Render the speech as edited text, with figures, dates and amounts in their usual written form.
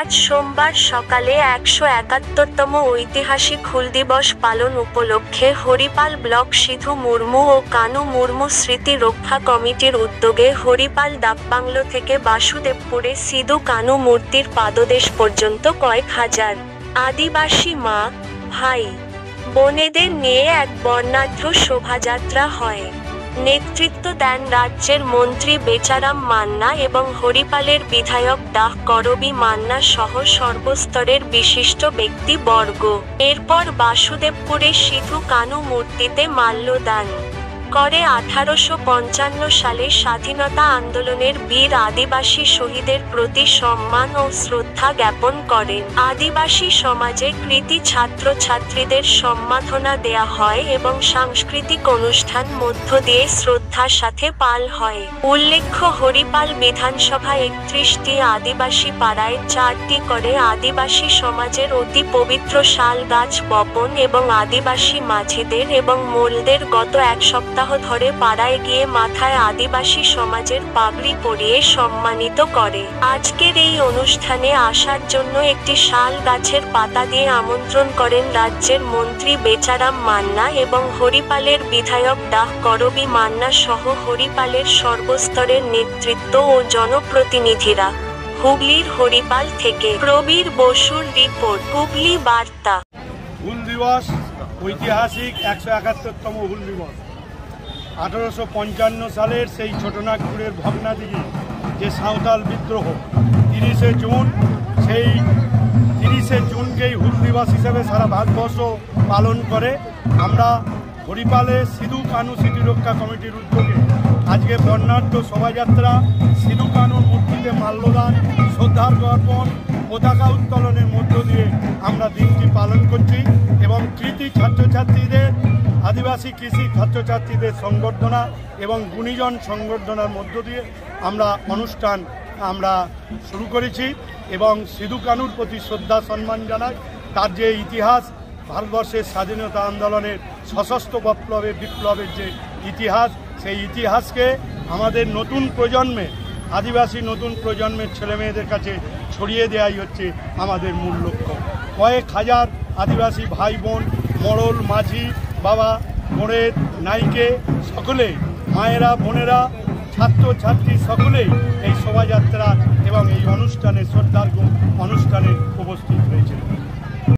আজ সোমবার সকালে ১৭১তম ঐতিহাসিক হুল দিবস পালন উপলক্ষে হরিপাল ব্লক সিধু মুর্মু ও কানু মুর্মু স্মৃতি রক্ষা কমিটির উদ্যোগে হরিপাল ডাকবাংলো থেকে বাসুদেবপুরে সিধু কানু মূর্তির পাদদেশ পর্যন্ত কয়েক হাজার আদিবাসী মা, ভাই, বোনেদের নিয়ে এক বর্ণাঢ্য শোভাযাত্রা হয়। নেতৃত্ব দেন রাজ্যের মন্ত্রী বেচারাম মান্না এবং হরিপালের বিধায়ক ডাহ করবী মান্না সহ সর্বস্তরের বিশিষ্ট ব্যক্তিবর্গ। এরপর বাসুদেবপুরে সিধু কানু মূর্তিতে মাল্যদান করে ১৮৫৫ সালে স্বাধীনতা আন্দোলনের বীর আদিবাসী শহীদের প্রতি সম্মান ও শ্রদ্ধা জ্ঞাপন করেন। আদিবাসী সমাজে কৃতী ছাত্রছাত্রীদের সম্মাননা দেয়া হয় এবং সাংস্কৃতিক অনুষ্ঠান মধ্য দিয়ে শ্রদ্ধার সাথে পাল হয়। উল্লেখ্য, হরিপাল বিধানসভা ৩১টি আদিবাসী পাড়ায় ৪টি করে আদিবাসী সমাজের অতি পবিত্র শাল গাছ বপন এবং আদিবাসী মাঝিদের এবং মোলদের গত এক সপ্তাহ ধরে পাড়ায় গিয়ে মাথায় আদিবাসী সমাজের পাগড়ি পরিয়ে সম্মানিত করে। আজকের এই অনুষ্ঠানে আসার জন্য একটি শাল গাছের পাতা দিয়ে আমন্ত্রণ করেন রাজ্যের মন্ত্রী বেচারাম মান্না এবং হরিপালের বিধায়ক ডাহ করবী মান্না সহ হরিপালের সর্বস্তরের নেতৃত্ব ও জনপ্রতিনিধিরা। হুগলির হরিপাল থেকে প্রবীর বসুর রিপোর্ট, হুগলি বার্তা। হুল দিবস ঐতিহাসিক ১৭১তম হুল দিবস। ১৮৫৫ সালের সেই ছোটনাগপুরের ভগ্নাদিঘি যে সাঁওতাল বিদ্রোহ ৩০শে জুন, সেই ৩০শে জুনকেই হুল দিবস হিসেবে সারা ভারতবর্ষ পালন করে। আমরা হরিপালে সিধু কানু স্মৃতি রক্ষা কমিটির উদ্যোগে আজকে বর্ণাঢ্য শোভাযাত্রা, সিধু কানুর মূর্তিতে মাল্যদান, শ্রদ্ধার অর্পণ, পতাকা উত্তোলনের মধ্য দিয়ে আমরা দিনটি পালন করছি এবং কৃতী ছাত্রছাত্রীদের, আদিবাসী কৃষি ছাত্রছাত্রীদের সংবর্ধনা এবং গুণীজন সংবর্ধনার মধ্য দিয়ে অনুষ্ঠান শুরু করেছি এবং সিধু কানুর প্রতি শ্রদ্ধা সম্মান জানাই। তার যে ইতিহাস, ভারতবর্ষের স্বাধীনতা আন্দোলনের সশস্ত্র বিপ্লবের যে ইতিহাস, সেই ইতিহাসকে আমাদের নতুন প্রজন্মে, আদিবাসী নতুন প্রজন্মের ছেলেমেয়েদের কাছে ছড়িয়ে দেওয়াই হচ্ছে আমাদের মূল লক্ষ্য। কয়েক হাজার আদিবাসী ভাই বোন, মোড়ল, মাঝি, বাবা, বোনের, নাইকে সকলেই, মায়েরা, বোনেরা, ছাত্রছাত্রী সকলেই এই শোভাযাত্রা এবং এই অনুষ্ঠানে শ্রদ্ধার্ঘ্য অনুষ্ঠানে উপস্থিত হয়েছিল।